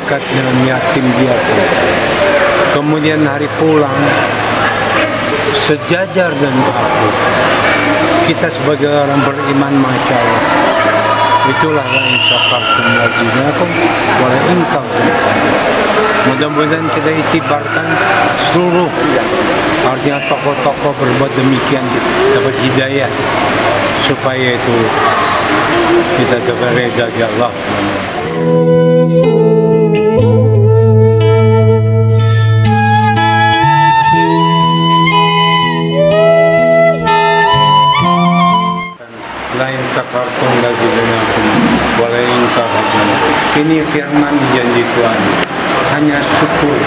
dekat dengan yatim piatu. Kemudian hari pulang sejajar dengan aku. Kita sebagai orang beriman, masya Allah, itulah lain syakartum lazinakum wala ingkang. Mudah-mudahan kita itibarkan seluruh, artinya tokoh-tokoh berbuat demikian dapat hidayah, supaya itu kita dapat reda di Allah. Lain sakartum lazinakum wala ingkang. Ini firman janji Tuhan. Hanya syukur,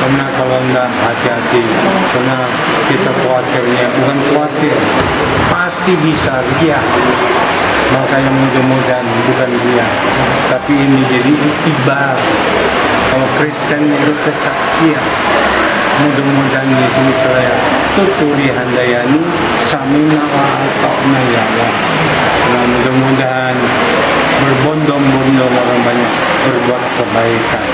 karena kalau enggak hati-hati, karena kita khawatirnya, bukan khawatir, pasti bisa ria. Makanya mudah-mudahan bukan ria, tapi ini jadi iktibar. Kalau Kristen itu kesaksian, mudah-mudahan itu misalnya tuturi handayani samina wa ata'na ya Allah. Nah, mudah-mudahan berbondong-bondong orang banyak berbuat kebaikan.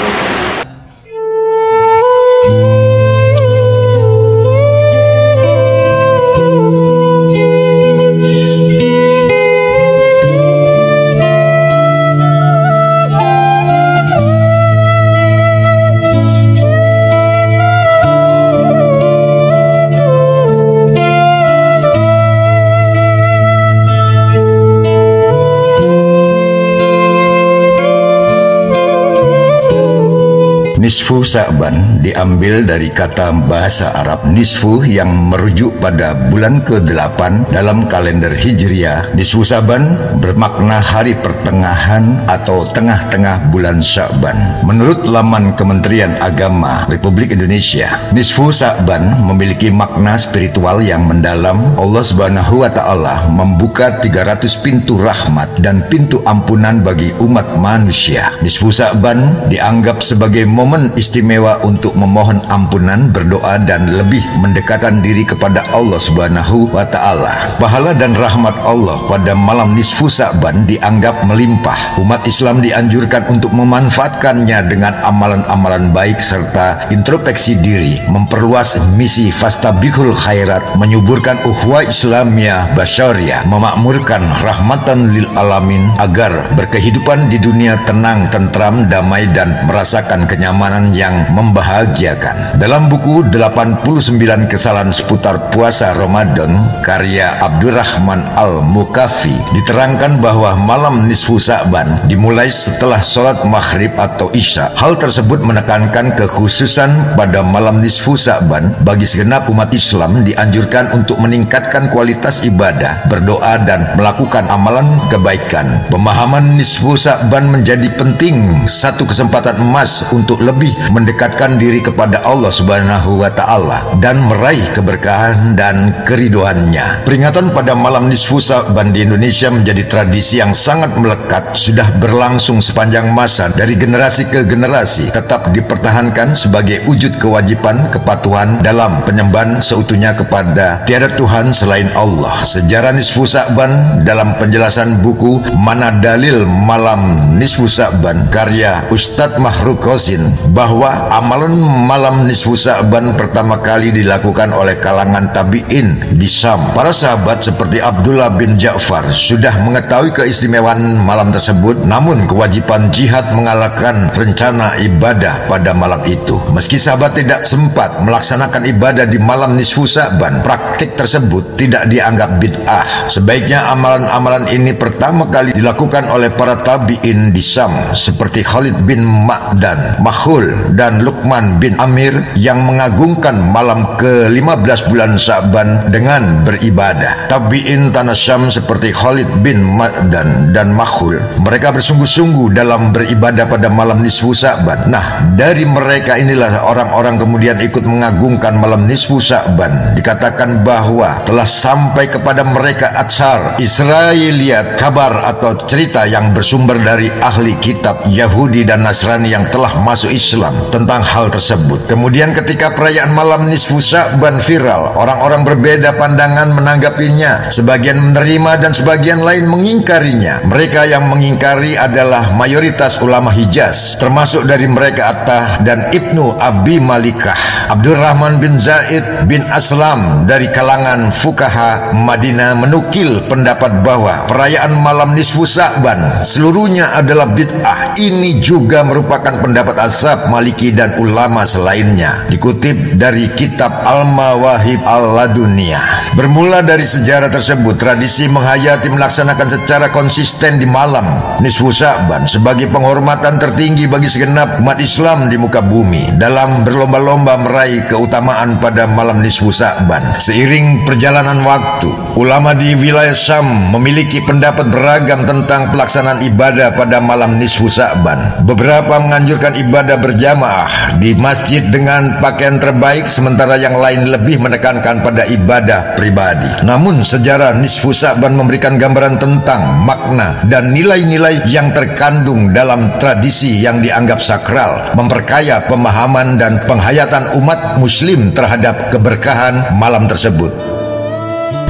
Nisfu Sa'ban diambil dari kata bahasa Arab nisfu yang merujuk pada bulan ke-8 dalam kalender Hijriah. Nisfu Sa'ban bermakna hari pertengahan atau tengah-tengah bulan Sa'ban. Menurut laman Kementerian Agama Republik Indonesia, nisfu Sa'ban memiliki makna spiritual yang mendalam. Allah Subhanahu wa Ta'ala membuka 300 pintu rahmat dan pintu ampunan bagi umat manusia. Nisfu Sa'ban dianggap sebagai momen istimewa untuk memohon ampunan, berdoa, dan lebih mendekatkan diri kepada Allah Subhanahu wa Ta'ala. Pahala dan rahmat Allah pada malam nisfu Sa'ban dianggap melimpah. Umat Islam dianjurkan untuk memanfaatkannya dengan amalan-amalan baik serta introspeksi diri, memperluas misi fastabiqul khairat, menyuburkan ukhuwah Islamiyah basyariyah, memakmurkan rahmatan lil alamin agar berkehidupan di dunia tenang, tentram, damai, dan merasakan kenyamanan yang membahagiakan. Dalam buku 89 kesalahan seputar puasa Ramadan karya Abdurrahman Al-Mukafi diterangkan bahwa malam nisfu Sa'ban dimulai setelah sholat maghrib atau isya. Hal tersebut menekankan kekhususan pada malam nisfu Sa'ban. Bagi segenap umat Islam dianjurkan untuk meningkatkan kualitas ibadah, berdoa, dan melakukan amalan kebaikan. Pemahaman nisfu Sa'ban menjadi penting, satu kesempatan emas untuk lebih mendekatkan diri kepada Allah Subhanahu wa Ta'ala dan meraih keberkahan dan keriduannya. Peringatan pada malam nisfu Sa'ban di Indonesia menjadi tradisi yang sangat melekat, sudah berlangsung sepanjang masa dari generasi ke generasi, tetap dipertahankan sebagai wujud kewajiban kepatuhan dalam penyembahan seutuhnya kepada tiada Tuhan selain Allah. Sejarah nisfu Sa'ban dalam penjelasan buku Mana Dalil Malam Nisfu Sa'ban karya Ustadz Mahruk Qasim, bahwa amalan malam nisfu Sa'ban pertama kali dilakukan oleh kalangan tabi'in di Syam. Para sahabat seperti Abdullah bin Ja'far sudah mengetahui keistimewaan malam tersebut, namun kewajiban jihad mengalahkan rencana ibadah pada malam itu. Meski sahabat tidak sempat melaksanakan ibadah di malam nisfu Sa'ban, praktik tersebut tidak dianggap bid'ah. Sebaiknya amalan-amalan ini pertama kali dilakukan oleh para tabi'in di Syam seperti Khalid bin Ma'dan, Makhul, dan Luqman bin Amir yang mengagungkan malam ke-15 bulan Sa'ban dengan beribadah. Tabi'in tanah Syam seperti Khalid bin Ma'dan dan Makhul, mereka bersungguh-sungguh dalam beribadah pada malam nisfu Sa'ban. Nah, dari mereka inilah orang-orang kemudian ikut mengagungkan malam nisfu Sa'ban. Dikatakan bahwa telah sampai kepada mereka atsar, Israiliyat, kabar atau cerita yang bersumber dari ahli kitab Yahudi dan Nasrani yang telah masuk Islam tentang hal tersebut. Kemudian ketika perayaan malam nisfu Sya'ban viral, orang-orang berbeda pandangan menanggapinya. Sebagian menerima dan sebagian lain mengingkarinya. Mereka yang mengingkari adalah mayoritas ulama Hijaz, termasuk dari mereka Attah dan Ibnu Abi Malikah. Abdurrahman bin Zaid bin Aslam dari kalangan fukaha Madinah menukil pendapat bahwa perayaan malam nisfu Sya'ban seluruhnya adalah bid'ah. Ini juga merupakan pendapat Ashab Maliki dan ulama selainnya. Dikutip dari kitab Al-Mawahib Al-Laduniyah. Bermula dari sejarah tersebut, tradisi menghayati melaksanakan secara konsisten di malam nisfu Sya'ban sebagai penghormatan tertinggi bagi segenap umat Islam di muka bumi, dalam berlomba-lomba meraih keutamaan pada malam nisfu Sya'ban. Seiring perjalanan waktu, ulama di wilayah Syam memiliki pendapat beragam tentang pelaksanaan ibadah pada malam nisfu Sya'ban. Beberapa menganjurkan ibadah berjamaah di masjid dengan pakaian terbaik, sementara yang lain lebih menekankan pada ibadah pribadi. Namun sejarah nisfu Sya'ban memberikan gambaran tentang makna dan nilai-nilai yang terkandung dalam tradisi yang dianggap sakral, memperkaya pemahaman dan penghayatan umat muslim terhadap keberkahan malam tersebut.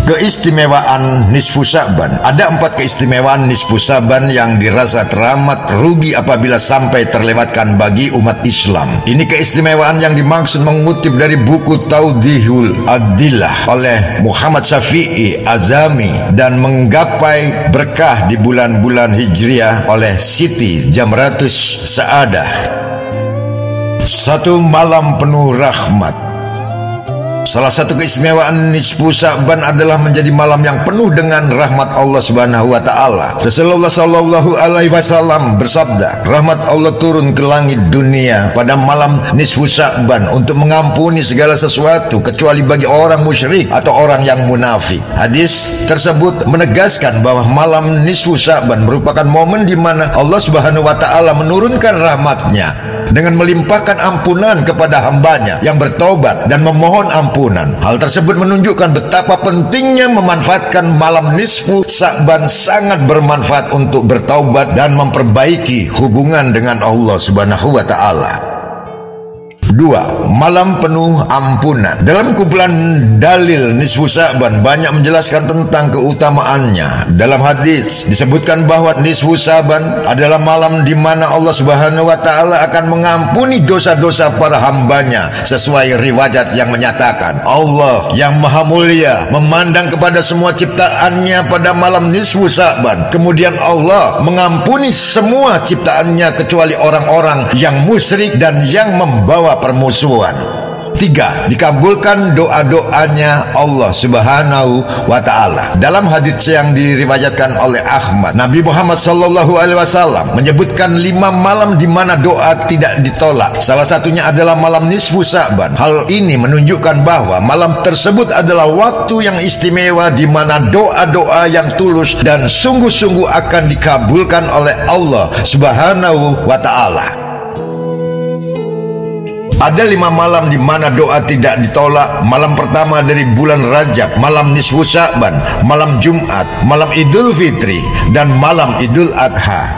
Keistimewaan nisfu Sya'ban. Ada 4 keistimewaan nisfu Sya'ban yang dirasa teramat rugi apabila sampai terlewatkan bagi umat Islam. Ini keistimewaan yang dimaksud mengutip dari buku Tawdihul Adillah oleh Muhammad Syafi'i Azami dan menggapai berkah di bulan-bulan Hijriah oleh Siti Jamratus Sa'adah. 1. Malam penuh rahmat. Salah satu keistimewaan nisfu Sya'ban adalah menjadi malam yang penuh dengan rahmat Allah Subhanahu wa taala. Rasulullah sallallahu alaihi wasallam bersabda, rahmat Allah turun ke langit dunia pada malam nisfu Sya'ban untuk mengampuni segala sesuatu kecuali bagi orang musyrik atau orang yang munafik. Hadis tersebut menegaskan bahwa malam nisfu Sya'ban merupakan momen di mana Allah Subhanahu wa taala menurunkan rahmatnya dengan melimpahkan ampunan kepada hambanya yang bertobat dan memohon ampunan. Hal tersebut menunjukkan betapa pentingnya memanfaatkan malam nisfu Sya'ban, sangat bermanfaat untuk bertaubat dan memperbaiki hubungan dengan Allah Subhanahu wa taala. 2. Malam penuh ampunan. Dalam kumpulan dalil nisfu Sya'ban banyak menjelaskan tentang keutamaannya. Dalam hadis disebutkan bahwa nisfu Sya'ban adalah malam di mana Allah Subhanahu wa taala akan mengampuni dosa-dosa para hambanya, sesuai riwayat yang menyatakan Allah yang maha mulia memandang kepada semua ciptaannya pada malam nisfu Sya'ban. Kemudian Allah mengampuni semua ciptaannya kecuali orang-orang yang musyrik dan yang membawa permusuhan. 3. Dikabulkan doa-doanya Allah Subhanahu wa taala. Dalam hadits yang diriwayatkan oleh Ahmad, Nabi Muhammad sallallahu alaihi wasallam menyebutkan 5 malam di mana doa tidak ditolak. Salah satunya adalah malam nisfu Sya'ban. Hal ini menunjukkan bahwa malam tersebut adalah waktu yang istimewa di mana doa-doa yang tulus dan sungguh-sungguh akan dikabulkan oleh Allah Subhanahu wa taala. Ada 5 malam di mana doa tidak ditolak. Malam pertama dari bulan Rajab, malam nisfu Sya'ban, malam Jumat, malam Idul Fitri, dan malam Idul Adha.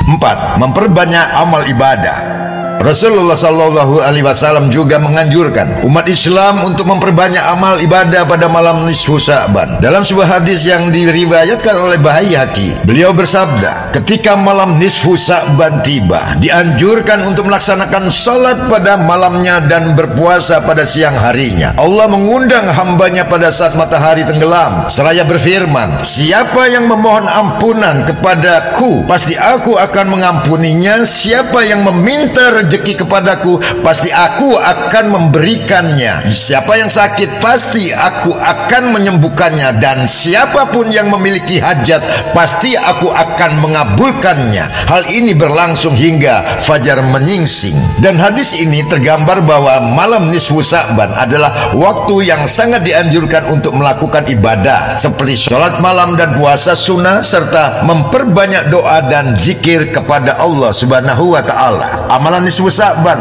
4. Memperbanyak amal ibadah. Rasulullah sallallahu alaihi wasallam juga menganjurkan umat Islam untuk memperbanyak amal ibadah pada malam nisfu Sya'ban. Dalam sebuah hadis yang diriwayatkan oleh Baihaqi, beliau bersabda, ketika malam nisfu Sya'ban tiba, dianjurkan untuk melaksanakan salat pada malamnya dan berpuasa pada siang harinya. Allah mengundang hambanya pada saat matahari tenggelam seraya berfirman, siapa yang memohon ampunan kepadaku, pasti aku akan mengampuninya. Siapa yang meminta rezeki kepadaku, pasti aku akan memberikannya. Siapa yang sakit, pasti aku akan menyembuhkannya. Dan siapapun yang memiliki hajat, pasti aku akan mengabulkannya. Hal ini berlangsung hingga fajar menyingsing. Dan hadis ini tergambar bahwa malam nisfu Sya'ban adalah waktu yang sangat dianjurkan untuk melakukan ibadah seperti sholat malam dan puasa sunnah, serta memperbanyak doa dan zikir kepada Allah Subhanahu wa taala. Amalan nisfu Sya'ban.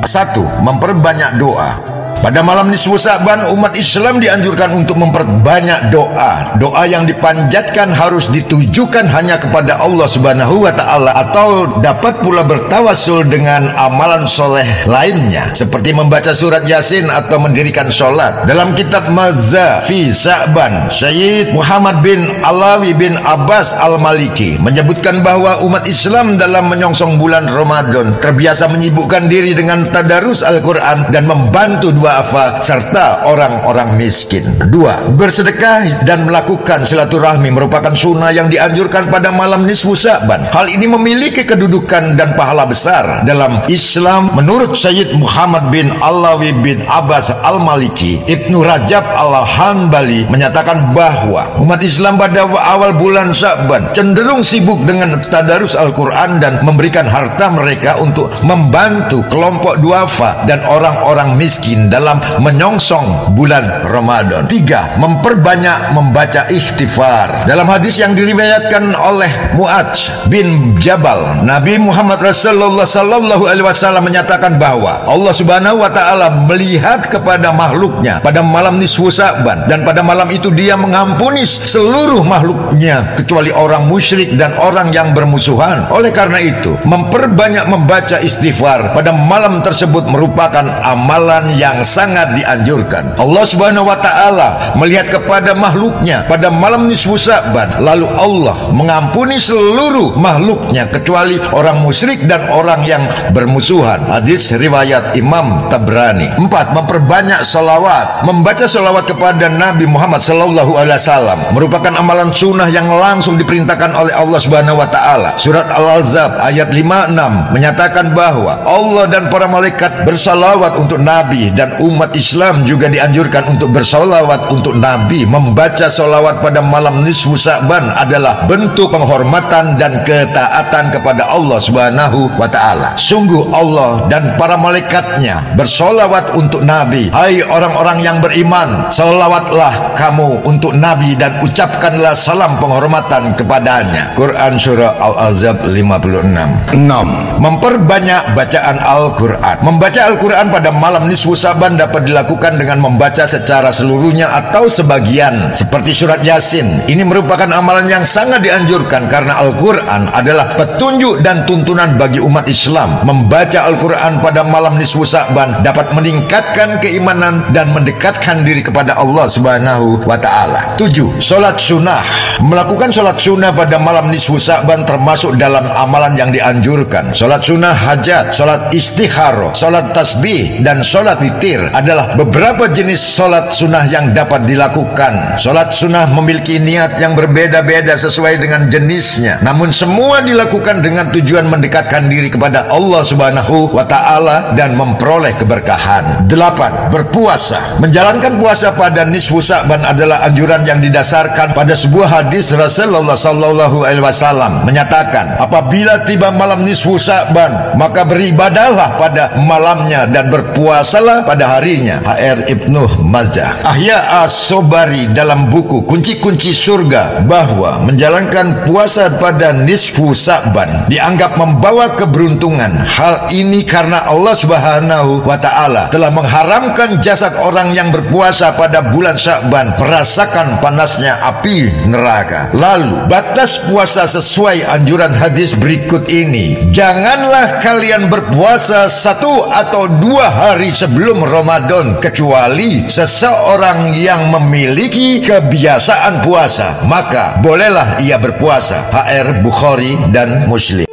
1. Memperbanyak doa. Pada malam nisfu Sa'ban, umat Islam dianjurkan untuk memperbanyak doa. Doa yang dipanjatkan harus ditujukan hanya kepada Allah Subhanahu wa Ta'ala, atau dapat pula bertawassul dengan amalan soleh lainnya, seperti membaca surat Yasin atau mendirikan sholat. Dalam kitab Mazza fi Sa'ban, Syed Muhammad bin Alawi bin Abbas Al-Maliki menyebutkan bahwa umat Islam dalam menyongsong bulan Ramadan terbiasa menyibukkan diri dengan tadarus Al-Quran dan membantu duafa serta orang-orang miskin. 2. Bersedekah dan melakukan silaturahmi merupakan sunnah yang dianjurkan pada malam nisfu Sa'ban. Hal ini memiliki kedudukan dan pahala besar dalam Islam. Menurut Syed Muhammad bin Alawi bin Abbas Al-Maliki, Ibnu Rajab Al-Hanbali menyatakan bahwa umat Islam pada awal bulan Sa'ban cenderung sibuk dengan tadarus Al-Quran dan memberikan harta mereka untuk membantu kelompok duafa dan orang-orang miskin dalam menyongsong bulan Ramadan. 3. Memperbanyak membaca istighfar. Dalam hadis yang diriwayatkan oleh Mu'adz bin Jabal, Nabi Muhammad Rasulullah sallallahu alaihi wasallam menyatakan bahwa Allah Subhanahu wa Ta'ala melihat kepada makhluknya pada malam nisfu Sa'ban, dan pada malam itu dia mengampuni seluruh makhluknya kecuali orang musyrik dan orang yang bermusuhan. Oleh karena itu, memperbanyak membaca istighfar pada malam tersebut merupakan amalan yang sangat dianjurkan. Allah Subhanahu wa Ta'ala melihat kepada makhluknya pada malam nisfu Sa'ban, lalu Allah mengampuni seluruh makhluknya kecuali orang musyrik dan orang yang bermusuhan. Hadis riwayat Imam Tabrani. 4. Memperbanyak salawat. Membaca salawat kepada Nabi Muhammad sallallahu alaihi wasallam merupakan amalan sunnah yang langsung diperintahkan oleh Allah Subhanahu wa Ta'ala. Surat Al-Ahzab ayat 56 menyatakan bahwa Allah dan para malaikat bersalawat untuk Nabi, dan umat Islam juga dianjurkan untuk bersalawat untuk Nabi. Membaca salawat pada malam nisfu Sa'ban adalah bentuk penghormatan dan ketaatan kepada Allah Subhanahu wa Ta'ala. Sungguh Allah dan para malaikatnya bersalawat untuk Nabi. Hai orang-orang yang beriman, salawatlah kamu untuk Nabi dan ucapkanlah salam penghormatan kepadanya. Quran Surah Al-Ahzab 56. 6. Memperbanyak bacaan Al-Quran. Membaca Al-Quran pada malam nisfu Sa'ban dapat dilakukan dengan membaca secara seluruhnya atau sebagian, seperti surat Yasin. Ini merupakan amalan yang sangat dianjurkan karena Al-Quran adalah petunjuk dan tuntunan bagi umat Islam. Membaca Al-Quran pada malam nisfu Sa'ban dapat meningkatkan keimanan dan mendekatkan diri kepada Allah Subhanahu wa Ta'ala. 7. Sholat sunnah. Melakukan sholat sunnah pada malam nisfu Sa'ban termasuk dalam amalan yang dianjurkan. Sholat sunnah hajat, sholat istikharah, sholat tasbih, dan sholat witir adalah beberapa jenis sholat sunnah yang dapat dilakukan. Sholat sunnah memiliki niat yang berbeda-beda sesuai dengan jenisnya, namun semua dilakukan dengan tujuan mendekatkan diri kepada Allah Subhanahu wa Ta'ala dan memperoleh keberkahan. 8. Berpuasa. Menjalankan puasa pada nisfu Sa'ban adalah anjuran yang didasarkan pada sebuah hadis Rasulullah sallallahu alaihi wasallam menyatakan, apabila tiba malam nisfu Sa'ban, maka beribadahlah pada malamnya dan berpuasalah pada harinya. HR Ibnu Majah. Ahya As-Sobari dalam buku Kunci-Kunci Surga bahwa menjalankan puasa pada nisfu Sa'ban dianggap membawa keberuntungan. Hal ini karena Allah Subhanahu wa Ta'ala telah mengharamkan jasad orang yang berpuasa pada bulan Sa'ban merasakan panasnya api neraka. Lalu batas puasa sesuai anjuran hadis berikut ini: janganlah kalian berpuasa 1 atau 2 hari sebelum Ramadan kecuali seseorang yang memiliki kebiasaan puasa, maka bolehlah ia berpuasa. HR Bukhari dan Muslim.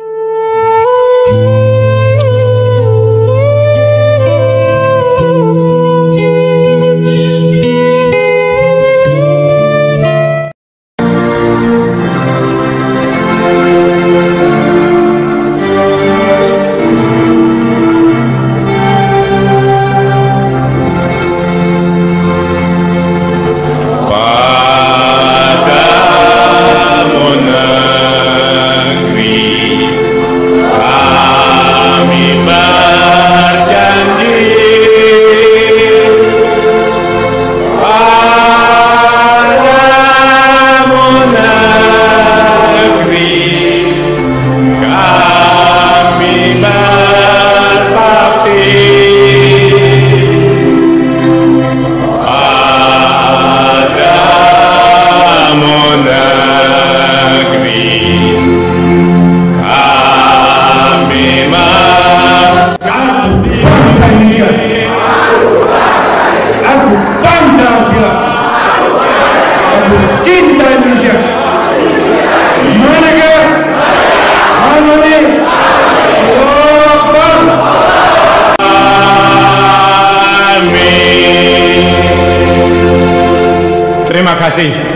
Negeri kasih.